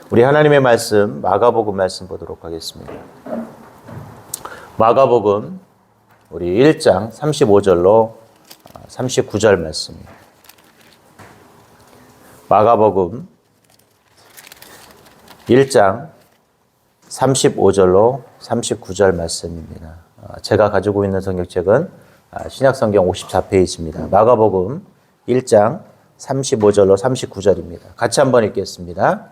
우리 하나님의 말씀 마가복음 말씀 보도록 하겠습니다. 마가복음 우리 1장 35절로 39절 말씀입니다. 마가복음 1장 35절로 39절 말씀입니다. 제가 가지고 있는 성경책은 신약성경 54페이지입니다. 마가복음 1장 35절로 39절입니다. 같이 한번 읽겠습니다.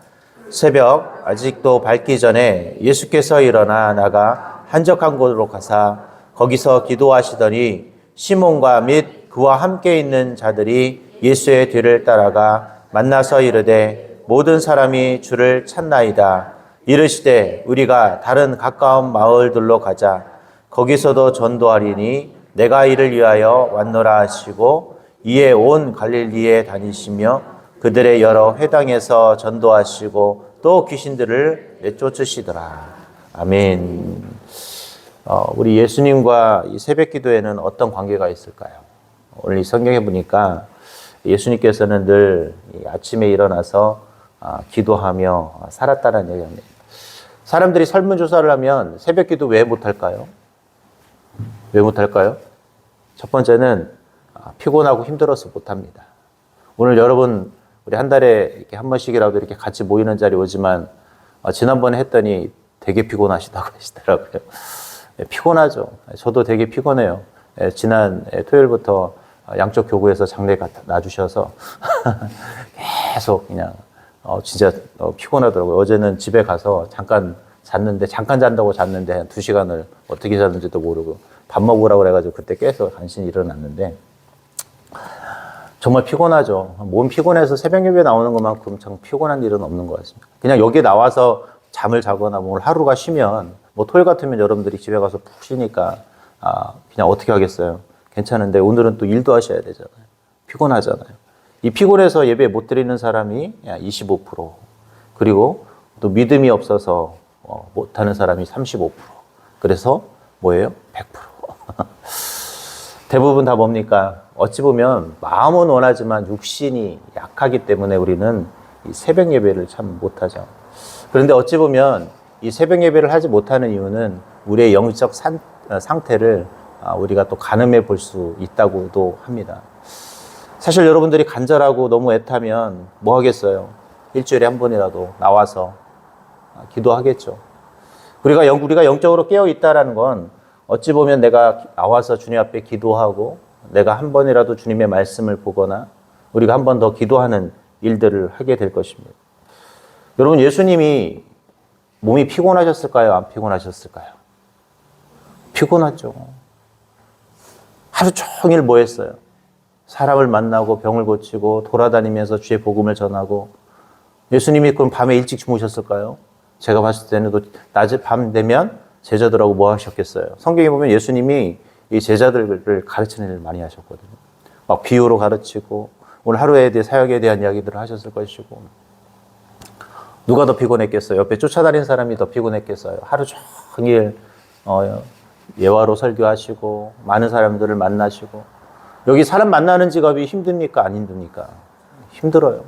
새벽 아직도 밝기 전에 예수께서 일어나 나가 한적한 곳으로 가사 거기서 기도하시더니 시몬과 및 그와 함께 있는 자들이 예수의 뒤를 따라가 만나서 이르되 모든 사람이 주를 찾나이다. 이르시되 우리가 다른 가까운 마을들로 가자. 거기서도 전도하리니 내가 이를 위하여 왔노라 하시고 이에 온 갈릴리에 다니시며 그들의 여러 회당에서 전도하시고 또 귀신들을 내쫓으시더라. 아멘. 우리 예수님과 이 새벽 기도에는 어떤 관계가 있을까요? 오늘 이 성경에 보니까 예수님께서는 늘 아침에 일어나서 기도하며 살았다는 얘기입니다. 사람들이 설문조사를 하면 새벽 기도 왜 못할까요? 왜 못할까요? 첫 번째는 피곤하고 힘들어서 못합니다. 오늘 여러분 우리 한 달에 이렇게 한 번씩이라도 이렇게 같이 모이는 자리 오지만 지난번에 했더니 되게 피곤하시다고 하시더라고요. 피곤하죠. 저도 되게 피곤해요. 지난 토요일부터 양쪽 교구에서 장례 놔주셔서 계속 그냥 진짜 피곤하더라고요. 어제는 집에 가서 잠깐 잔다고 잤는데 한 2시간을 어떻게 잤는지도 모르고 밥 먹으라고 그래가지고 그때 깨서 간신히 일어났는데 정말 피곤하죠. 몸 피곤해서 새벽 예배 나오는 것만큼 참 피곤한 일은 없는 것 같습니다. 그냥 여기 나와서 잠을 자거나 오늘 하루가 쉬면 토요일 같으면 여러분들이 집에 가서 푹 쉬니까 그냥 어떻게 하겠어요. 괜찮은데 오늘은 또 일도 하셔야 되잖아요. 피곤하잖아요. 이 피곤해서 예배 못 드리는 사람이 25%, 그리고 또 믿음이 없어서 못하는 사람이 35%. 그래서 뭐예요? 100%. 대부분 다 뭡니까? 어찌 보면 마음은 원하지만 육신이 약하기 때문에 우리는 이 새벽 예배를 참 못하죠. 그런데 어찌 보면 이 새벽 예배를 하지 못하는 이유는 우리의 영적 상태를 우리가 또 가늠해 볼 수 있다고도 합니다. 사실 여러분들이 간절하고 너무 애타면 뭐 하겠어요? 일주일에 한 번이라도 나와서 기도하겠죠. 우리가 영적으로 깨어 있다라는 건 어찌 보면 내가 나와서 주님 앞에 기도하고 내가 한 번이라도 주님의 말씀을 보거나 우리가 한 번 더 기도하는 일들을 하게 될 것입니다. 여러분, 예수님이 몸이 피곤하셨을까요? 안 피곤하셨을까요? 피곤하죠. 하루 종일 뭐 했어요? 사람을 만나고 병을 고치고 돌아다니면서 주의 복음을 전하고. 예수님이 그럼 밤에 일찍 주무셨을까요? 제가 봤을 때는 또 낮에 밤 되면 제자들하고 뭐 하셨겠어요? 성경에 보면 예수님이 이 제자들을 가르치는 일을 많이 하셨거든요. 막 비유로 가르치고 오늘 하루에 대해 사역에 대한 이야기들을 하셨을 것이고. 누가 더 피곤했겠어요? 옆에 쫓아다니는 사람이 더 피곤했겠어요? 하루 종일 예화로 설교하시고 많은 사람들을 만나시고. 여기 사람 만나는 직업이 힘듭니까? 안 힘듭니까? 힘들어요.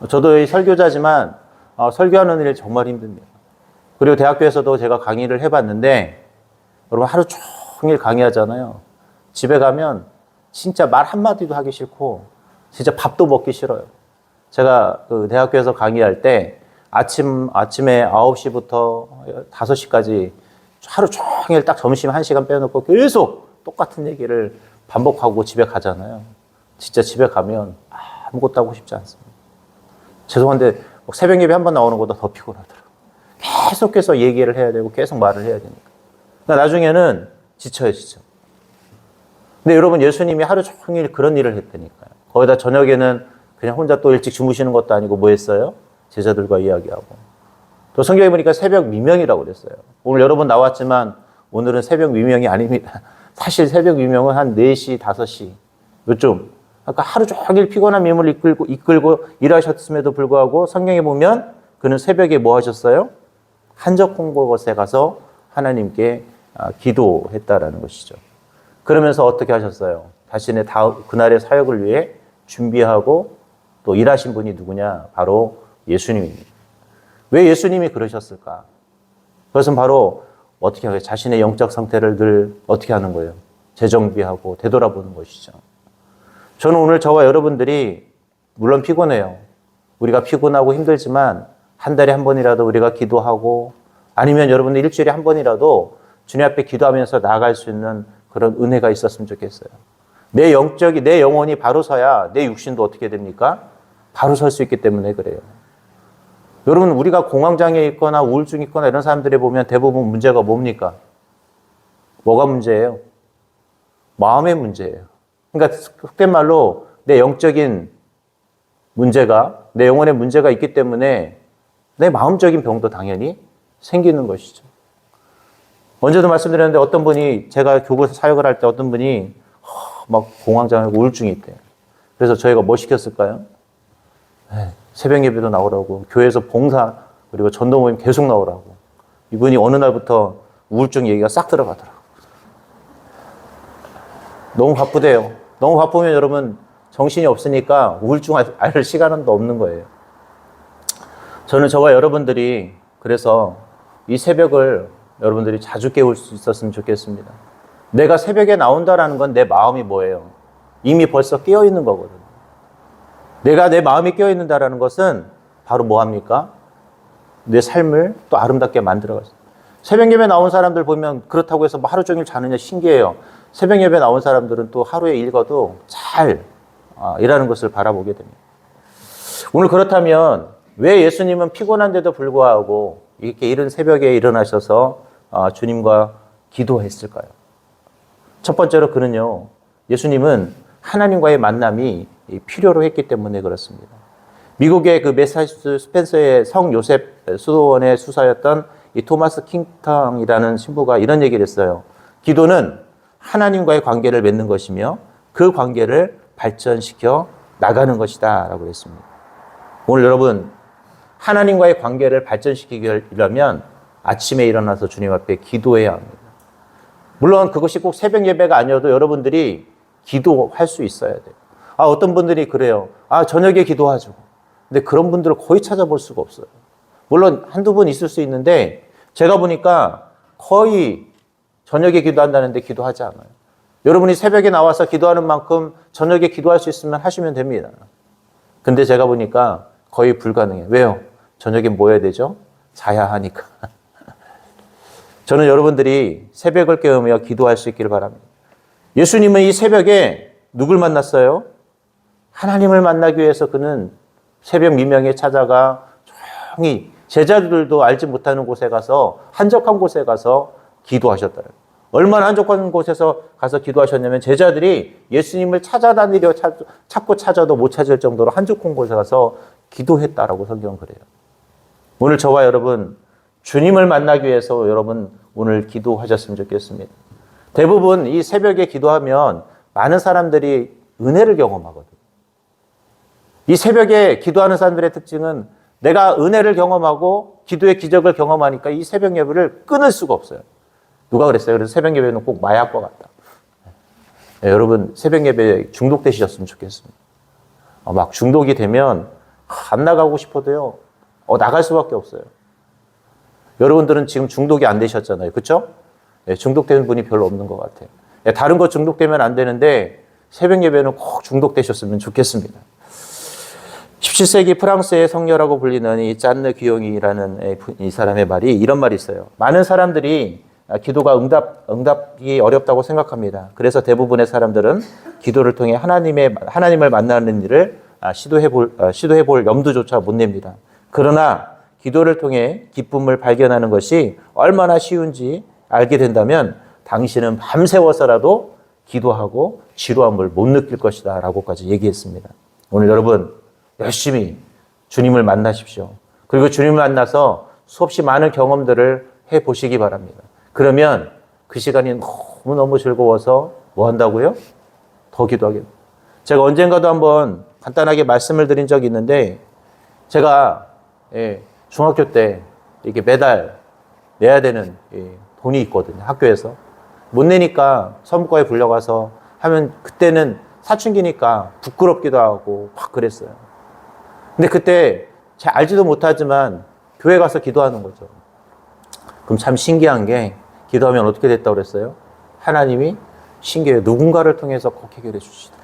저도 설교자지만 설교하는 일 정말 힘듭니다. 그리고 대학교에서도 제가 강의를 해봤는데 여러분 하루 종일 강의하잖아요. 집에 가면 진짜 말 한마디도 하기 싫고 진짜 밥도 먹기 싫어요. 제가 그 대학교에서 강의할 때 아침에 9시부터 5시까지 하루 종일 딱 점심 1시간 빼놓고 계속 똑같은 얘기를 반복하고 집에 가잖아요. 진짜 집에 가면 아무것도 하고 싶지 않습니다. 죄송한데 새벽 예배 한 번 나오는 것보다 더 피곤하더라고요. 계속해서 얘기를 해야 되고 계속 말을 해야 되니까. 그러니까 나중에는 지쳐요. 근데 여러분 예수님이 하루 종일 그런 일을 했다니까요. 거기다 저녁에는 그냥 혼자 또 일찍 주무시는 것도 아니고 뭐 했어요? 제자들과 이야기하고. 또 성경에 보니까 새벽 미명이라고 그랬어요. 오늘 여러분 나왔지만 오늘은 새벽 미명이 아닙니다. 사실 새벽 미명은 한 4시, 5시 요즘. 아까 하루 종일 피곤한 몸을 이끌고 일하셨음에도 불구하고 성경에 보면 그는 새벽에 뭐 하셨어요? 한적한 곳에 가서 하나님께 기도했다라는 것이죠. 그러면서 어떻게 하셨어요? 자신의 그날의 사역을 위해 준비하고 또 일하신 분이 누구냐? 바로 예수님입니다. 왜 예수님이 그러셨을까? 그것은 바로 어떻게 하겠어요? 자신의 영적 상태를 늘 어떻게 하는 거예요? 재정비하고 되돌아보는 것이죠. 저는 오늘 저와 여러분들이 물론 피곤해요. 우리가 피곤하고 힘들지만 한 달에 한 번이라도 우리가 기도하고 아니면 여러분들 일주일에 한 번이라도 주님 앞에 기도하면서 나아갈 수 있는 그런 은혜가 있었으면 좋겠어요. 내 영혼이 바로 서야 내 육신도 어떻게 됩니까? 바로 설 수 있기 때문에 그래요. 여러분, 우리가 공황장애 있거나 우울증 있거나 이런 사람들이 보면 대부분 문제가 뭡니까? 뭐가 문제예요? 마음의 문제예요. 그러니까 속된 말로 내 영적인 문제가, 내 영혼의 문제가 있기 때문에 내 마음적인 병도 당연히 생기는 것이죠. 언제도 말씀드렸는데 어떤 분이, 제가 교구에서 사역을 할 때 어떤 분이 막 공황장애, 우울증이 있대요. 그래서 저희가 뭐 시켰을까요? 새벽 예배도 나오라고, 교회에서 봉사 그리고 전도 모임 계속 나오라고. 이분이 어느 날부터 우울증 얘기가 싹 들어가더라고요. 너무 바쁘대요. 너무 바쁘면 여러분 정신이 없으니까 우울증 알 시간은 또 없는 거예요. 저는 저와 여러분들이 그래서 이 새벽을 여러분들이 자주 깨울 수 있었으면 좋겠습니다. 내가 새벽에 나온다라는 건 내 마음이 뭐예요? 이미 벌써 깨어 있는 거거든요. 내 마음이 깨어 있는다라는 것은 바로 뭐 합니까? 내 삶을 또 아름답게 만들어가요. 새벽 예배 나온 사람들 보면 그렇다고 해서 뭐 하루 종일 자느냐 신기해요. 새벽 예배 나온 사람들은 또 하루에 읽어도 잘 일하는 것을 바라보게 됩니다. 오늘 그렇다면 왜 예수님은 피곤한데도 불구하고 이렇게 이른 새벽에 일어나셔서 주님과 기도했을까요? 첫 번째로 그는요, 예수님은 하나님과의 만남이 필요로 했기 때문에 그렇습니다. 미국의 그 매사추세츠 스펜서의 성 요셉 수도원의 수사였던 이 토마스 킹턴이라는 신부가 이런 얘기를 했어요. 기도는 하나님과의 관계를 맺는 것이며 그 관계를 발전시켜 나가는 것이다 라고 했습니다. 오늘 여러분, 하나님과의 관계를 발전시키려면 아침에 일어나서 주님 앞에 기도해야 합니다. 물론 그것이 꼭 새벽 예배가 아니어도 여러분들이 기도할 수 있어야 돼요. 어떤 분들이 그래요. 저녁에 기도하죠. 근데 그런 분들을 거의 찾아볼 수가 없어요. 물론 한두 분 있을 수 있는데 제가 보니까 거의 저녁에 기도한다는데 기도하지 않아요. 여러분이 새벽에 나와서 기도하는 만큼 저녁에 기도할 수 있으면 하시면 됩니다. 근데 제가 보니까 거의 불가능해요. 왜요? 저녁에 뭐 해야 되죠? 자야 하니까. 저는 여러분들이 새벽을 깨우며 기도할 수 있기를 바랍니다. 예수님은 이 새벽에 누굴 만났어요? 하나님을 만나기 위해서 그는 새벽 미명에 찾아가 조용히 제자들도 알지 못하는 곳에 가서, 한적한 곳에 가서 기도하셨다. 얼마나 한적한 곳에서 가서 기도하셨냐면 제자들이 예수님을 찾아다니려 찾고 찾아도 못 찾을 정도로 한적한 곳에 가서 기도했다라고 성경은 그래요. 오늘 저와 여러분 주님을 만나기 위해서 여러분 오늘 기도하셨으면 좋겠습니다. 대부분 이 새벽에 기도하면 많은 사람들이 은혜를 경험하거든요. 이 새벽에 기도하는 사람들의 특징은 내가 은혜를 경험하고 기도의 기적을 경험하니까 이 새벽 예배를 끊을 수가 없어요. 누가 그랬어요? 그래서 새벽 예배는 꼭 마약과 같다. 네, 여러분 새벽 예배에 중독되셨으면 좋겠습니다. 막 중독이 되면 안 나가고 싶어도요. 나갈 수밖에 없어요. 여러분들은 지금 중독이 안 되셨잖아요. 그렇죠? 네, 중독되는 분이 별로 없는 것 같아요. 네, 다른 거 중독되면 안 되는데 새벽 예배는 꼭 중독되셨으면 좋겠습니다. 17세기 프랑스의 성녀라고 불리는 이 짠느 귀용이라는 이 사람의 말이 이런 말이 있어요. 많은 사람들이 기도가 응답이 어렵다고 생각합니다. 그래서 대부분의 사람들은 기도를 통해 하나님을 만나는 일을 시도해 볼 염두조차 못 냅니다. 그러나 기도를 통해 기쁨을 발견하는 것이 얼마나 쉬운지 알게 된다면 당신은 밤새워서라도 기도하고 지루함을 못 느낄 것이다 라고까지 얘기했습니다. 오늘 여러분 열심히 주님을 만나십시오. 그리고 주님을 만나서 수없이 많은 경험들을 해보시기 바랍니다. 그러면 그 시간이 너무너무 즐거워서 뭐 한다고요? 더 기도하게 됩니다. 제가 언젠가도 한번 간단하게 말씀을 드린 적이 있는데 제가 중학교 때 이렇게 매달 내야 되는 돈이 있거든요. 학교에서. 못 내니까 사무과에 불려가서 하면 그때는 사춘기니까 부끄럽기도 하고 막 그랬어요. 근데 그때 잘 알지도 못하지만 교회 가서 기도하는 거죠. 그럼 참 신기한 게 기도하면 어떻게 됐다고 그랬어요? 하나님이 신기해요. 누군가를 통해서 꼭 해결해 주시더라.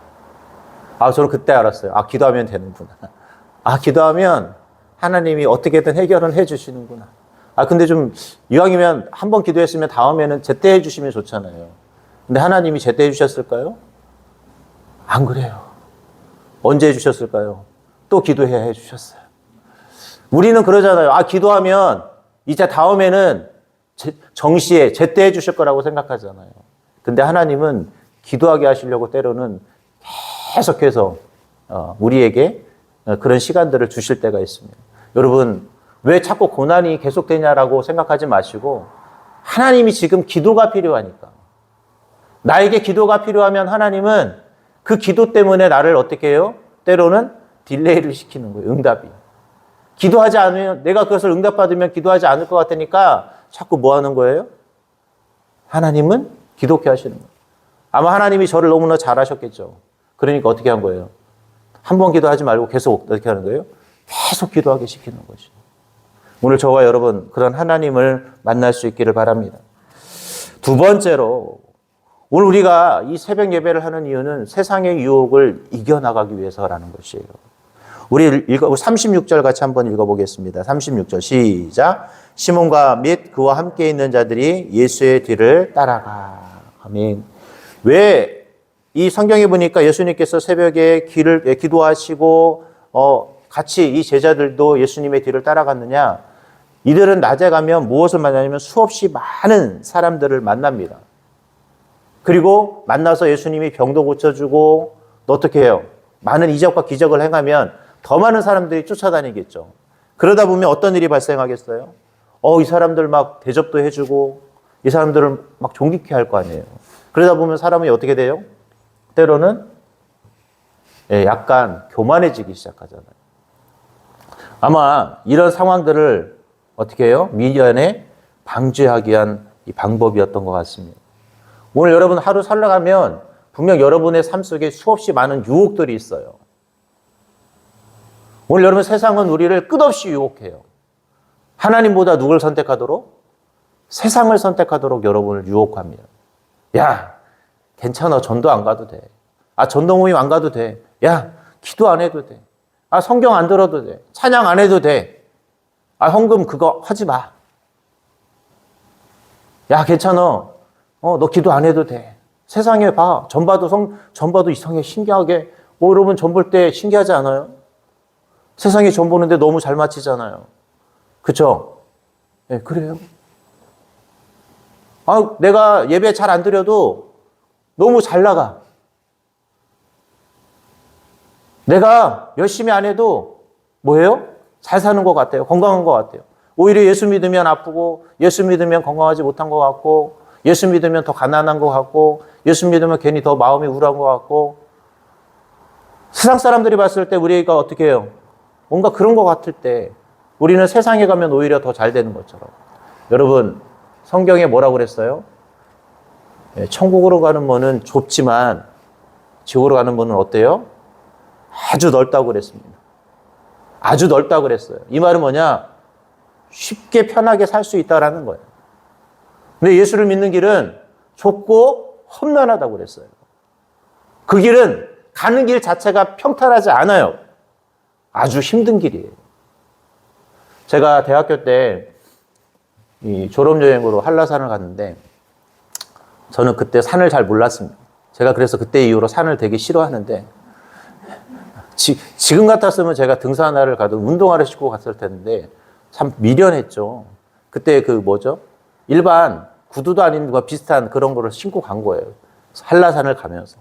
저는 그때 알았어요. 기도하면 되는구나. 기도하면 하나님이 어떻게든 해결은 해 주시는구나. 근데 좀 이왕이면 한 번 기도했으면 다음에는 제때 해 주시면 좋잖아요. 근데 하나님이 제때 해 주셨을까요? 안 그래요. 언제 해 주셨을까요? 또 기도해야 해 주셨어요. 우리는 그러잖아요. 기도하면 이제 다음에는 정시에 제때 해 주실 거라고 생각하잖아요. 근데 하나님은 기도하게 하시려고 때로는 계속해서 우리에게 그런 시간들을 주실 때가 있습니다. 여러분, 왜 자꾸 고난이 계속되냐라고 생각하지 마시고 하나님이 지금 기도가 필요하니까, 나에게 기도가 필요하면 하나님은 그 기도 때문에 나를 어떻게 해요? 때로는 딜레이를 시키는 거예요. 응답이. 기도하지 않으면, 내가 그것을 응답받으면 기도하지 않을 것 같으니까 자꾸 뭐 하는 거예요? 하나님은 기도케 하시는 거예요. 아마 하나님이 저를 너무나 잘하셨겠죠. 그러니까 어떻게 한 거예요? 한 번 기도하지 말고 계속 어떻게 하는 거예요? 계속 기도하게 시키는 거죠. 오늘 저와 여러분 그런 하나님을 만날 수 있기를 바랍니다. 두 번째로, 오늘 우리가 이 새벽 예배를 하는 이유는 세상의 유혹을 이겨나가기 위해서라는 것이에요. 우리 36절 같이 한번 읽어보겠습니다. 36절 시작. 시몬과 및 그와 함께 있는 자들이 예수의 뒤를 따라가. 아멘. 왜 이 성경에 보니까 예수님께서 새벽에 기도하시고 같이 이 제자들도 예수님의 뒤를 따라갔느냐? 이들은 낮에 가면 무엇을 만나냐면 수없이 많은 사람들을 만납니다. 그리고 만나서 예수님이 병도 고쳐주고 또 어떻게 해요? 많은 이적과 기적을 행하면 더 많은 사람들이 쫓아다니겠죠. 그러다 보면 어떤 일이 발생하겠어요? 이 사람들 막 대접도 해주고 이 사람들을 막 존귀케 할 거 아니에요. 그러다 보면 사람이 어떻게 돼요? 때로는 약간 교만해지기 시작하잖아요. 아마 이런 상황들을 어떻게 해요? 미련에 방지하기 위한 이 방법이었던 것 같습니다. 오늘 여러분 하루 살아가면 분명 여러분의 삶 속에 수없이 많은 유혹들이 있어요. 오늘 여러분 세상은 우리를 끝없이 유혹해요. 하나님보다 누굴 선택하도록? 세상을 선택하도록 여러분을 유혹합니다. 야, 괜찮아. 전도 안 가도 돼. 전도 모임 안 가도 돼. 야, 기도 안 해도 돼. 성경 안 들어도 돼. 찬양 안 해도 돼. 헌금 그거 하지 마. 야, 괜찮아. 너 기도 안 해도 돼. 세상에 봐. 전봐도 이상해. 신기하게. 여러분 전 볼 때 신기하지 않아요? 세상에 전 보는데 너무 잘 맞히잖아요. 그쵸? 네, 그래요. 내가 예배 잘 안 드려도 너무 잘 나가. 내가 열심히 안 해도 뭐예요? 잘 사는 것 같아요. 건강한 것 같아요. 오히려 예수 믿으면 아프고 예수 믿으면 건강하지 못한 것 같고 예수 믿으면 더 가난한 것 같고 예수 믿으면 괜히 더 마음이 우울한 것 같고 세상 사람들이 봤을 때 우리가 어떻게 해요? 뭔가 그런 것 같을 때 우리는 세상에 가면 오히려 더 잘 되는 것처럼. 여러분 성경에 뭐라고 그랬어요? 천국으로 가는 문은 좁지만 지옥으로 가는 문은 어때요? 아주 넓다고 그랬습니다. 아주 넓다고 그랬어요. 이 말은 뭐냐? 쉽게 편하게 살 수 있다라는 거예요. 근데 예수를 믿는 길은 좁고 험난하다고 그랬어요. 그 길은 가는 길 자체가 평탄하지 않아요. 아주 힘든 길이에요. 제가 대학교 때 이 졸업여행으로 한라산을 갔는데 저는 그때 산을 잘 몰랐습니다. 제가 그래서 그때 이후로 산을 되게 싫어하는데 지금 같았으면 제가 등산화를 가도 운동화를 신고 갔을 텐데 참 미련했죠. 그때 일반 구두도 아닌 거 비슷한 그런 거를 신고 간 거예요. 한라산을 가면서.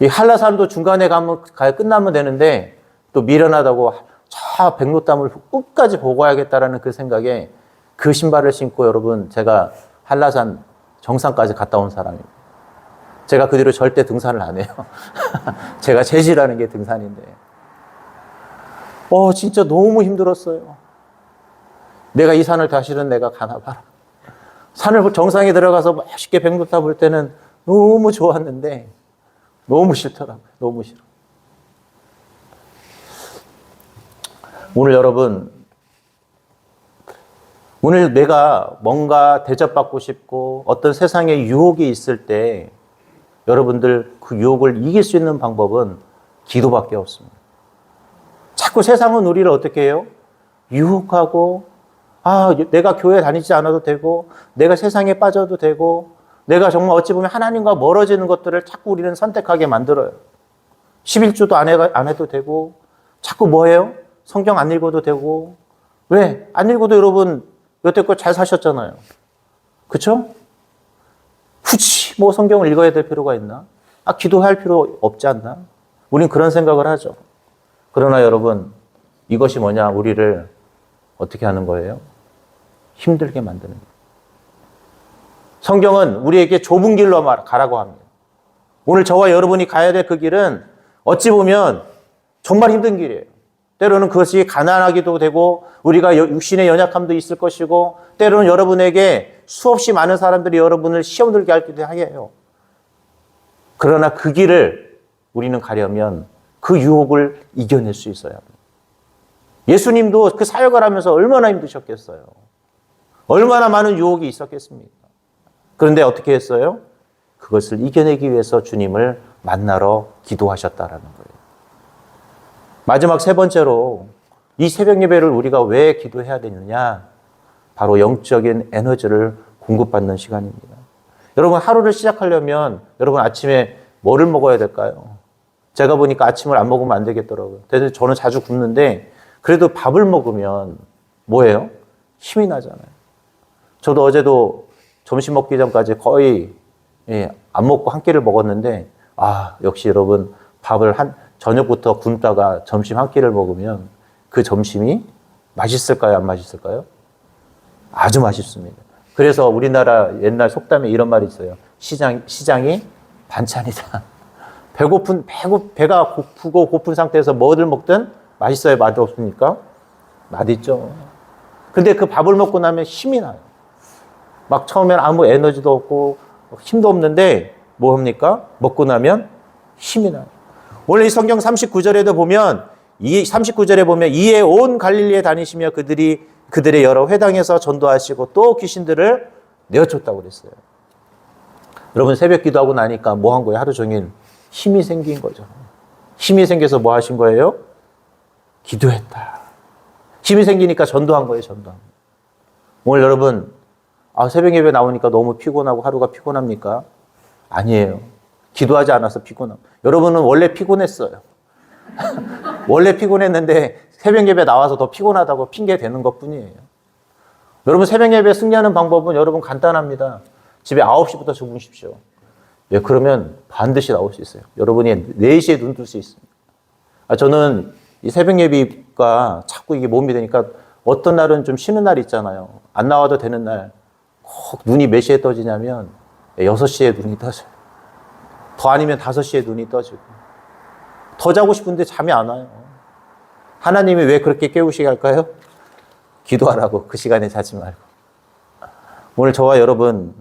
이 한라산도 중간에 끝나면 되는데 또 미련하다고 저 백로담을 끝까지 보고 와야겠다라는 그 생각에 그 신발을 신고 여러분 제가 한라산 정상까지 갔다 온 사람입니다. 제가 그 뒤로 절대 등산을 안 해요. 제가 재질하는 게 등산인데. 진짜 너무 힘들었어요. 내가 이 산을 다시는 내가 가나 봐라. 산을 정상에 들어가서 멋있게 백로탑 볼 때는 너무 좋았는데 너무 싫더라고요. 너무 싫어. 오늘 여러분 오늘 내가 뭔가 대접받고 싶고 어떤 세상의 유혹이 있을 때 여러분들 그 유혹을 이길 수 있는 방법은 기도밖에 없습니다. 자꾸 세상은 우리를 어떻게 해요? 유혹하고, 내가 교회 다니지 않아도 되고, 내가 세상에 빠져도 되고, 내가 정말 어찌 보면 하나님과 멀어지는 것들을 자꾸 우리는 선택하게 만들어요. 11조도 안 해도 되고, 자꾸 뭐예요? 성경 안 읽어도 되고. 왜? 안 읽어도 여러분 여태껏 잘 사셨잖아요. 그쵸? 굳이 뭐 성경을 읽어야 될 필요가 있나? 기도할 필요 없지 않나? 우린 그런 생각을 하죠. 그러나 여러분, 이것이 뭐냐? 우리를 어떻게 하는 거예요? 힘들게 만드는 거예요. 성경은 우리에게 좁은 길로 가라고 합니다. 오늘 저와 여러분이 가야 될 그 길은 어찌 보면 정말 힘든 길이에요. 때로는 그것이 가난하기도 되고 우리가 육신의 연약함도 있을 것이고 때로는 여러분에게 수없이 많은 사람들이 여러분을 시험 들게 하기도 해요. 그러나 그 길을 우리는 가려면 그 유혹을 이겨낼 수 있어야 합니다. 예수님도 그 사역을 하면서 얼마나 힘드셨겠어요. 얼마나 많은 유혹이 있었겠습니까? 그런데 어떻게 했어요? 그것을 이겨내기 위해서 주님을 만나러 기도하셨다라는 거예요. 마지막 세 번째로 이 새벽 예배를 우리가 왜 기도해야 되느냐? 바로 영적인 에너지를 공급받는 시간입니다. 여러분 하루를 시작하려면 여러분 아침에 뭐를 먹어야 될까요? 제가 보니까 아침을 안 먹으면 안 되겠더라고요. 그래서 저는 자주 굶는데 그래도 밥을 먹으면 뭐예요? 힘이 나잖아요. 저도 어제도 점심 먹기 전까지 거의 안 먹고 한 끼를 먹었는데 역시 여러분 밥을 저녁부터 굶다가 점심 한 끼를 먹으면 그 점심이 맛있을까요? 안 맛있을까요? 아주 맛있습니다. 그래서 우리나라 옛날 속담에 이런 말이 있어요. 시장이 반찬이다. 배가 고프고 고픈 상태에서 뭐를 먹든 맛있어요? 맛없습니까? 맛있죠. 근데 그 밥을 먹고 나면 힘이 나요. 막 처음엔 아무 에너지도 없고 힘도 없는데 뭐 합니까? 먹고 나면 힘이 나요. 오늘 이 성경 39절에도 보면 이 39절에 보면 이에 온 갈릴리에 다니시며 그들의 여러 회당에서 전도하시고 또 귀신들을 내어쫓다고 그랬어요. 여러분 새벽 기도하고 나니까 뭐 한 거예요? 하루 종일 힘이 생긴 거죠. 힘이 생겨서 뭐 하신 거예요? 기도했다. 힘이 생기니까 전도한 거예요. 전도한 거예요. 오늘 여러분 새벽 예배 나오니까 너무 피곤하고 하루가 피곤합니까? 아니에요. 기도하지 않아서 피곤합니다. 여러분은 원래 피곤했어요. 원래 피곤했는데 새벽 예배 나와서 더 피곤하다고 핑계 대는 것뿐이에요. 여러분 새벽 예배 승리하는 방법은 여러분 간단합니다. 집에 9시부터 주무십시오. 그러면 반드시 나올 수 있어요. 여러분이 4시에 눈 뜰 수 있습니다. 저는 이 새벽 예배가 자꾸 이게 몸이 되니까 어떤 날은 좀 쉬는 날 있잖아요. 안 나와도 되는 날 꼭 눈이 몇 시에 떠지냐면 6시에 눈이 떠져요. 더 아니면 5시에 눈이 떠지고 더 자고 싶은데 잠이 안 와요. 하나님이 왜 그렇게 깨우시게 할까요? 기도하라고. 그 시간에 자지 말고. 오늘 저와 여러분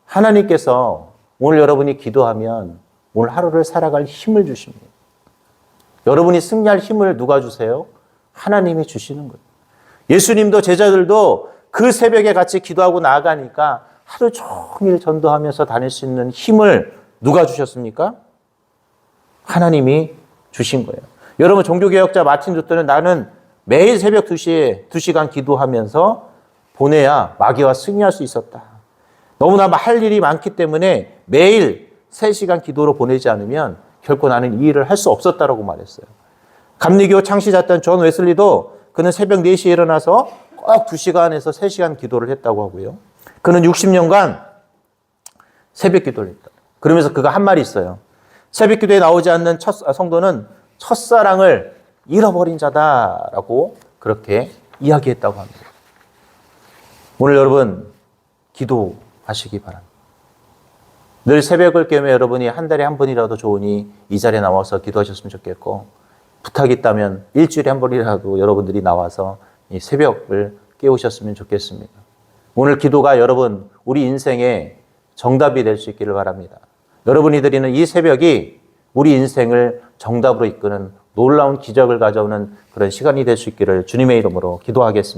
하나님께서 오늘 여러분이 기도하면 오늘 하루를 살아갈 힘을 주십니다. 여러분이 승리할 힘을 누가 주세요? 하나님이 주시는 거예요. 예수님도 제자들도 그 새벽에 같이 기도하고 나아가니까 하루 종일 전도하면서 다닐 수 있는 힘을 누가 주셨습니까? 하나님이 주신 거예요. 여러분 종교개혁자 마틴 루터는 나는 매일 새벽 2시에 2시간 기도하면서 보내야 마귀와 승리할 수 있었다. 너무나 할 일이 많기 때문에 매일 3시간 기도로 보내지 않으면 결코 나는 이 일을 할 수 없었다라고 말했어요. 감리교 창시자였던 존 웨슬리도 그는 새벽 4시에 일어나서 꼭 2시간에서 3시간 기도를 했다고 하고요. 그는 60년간 새벽 기도를 했다. 그러면서 그가 한 말이 있어요. 새벽 기도에 나오지 않는 성도는 첫사랑을 잃어버린 자다라고 그렇게 이야기했다고 합니다. 오늘 여러분 기도하시기 바랍니다. 늘 새벽을 깨며 여러분이 한 달에 한 번이라도 좋으니 이 자리에 나와서 기도하셨으면 좋겠고 부탁이 있다면 일주일에 한 번이라도 여러분들이 나와서 이 새벽을 깨우셨으면 좋겠습니다. 오늘 기도가 여러분 우리 인생의 정답이 될 수 있기를 바랍니다. 여러분이 드리는 이 새벽이 우리 인생을 정답으로 이끄는 놀라운 기적을 가져오는 그런 시간이 될 수 있기를 주님의 이름으로 기도하겠습니다.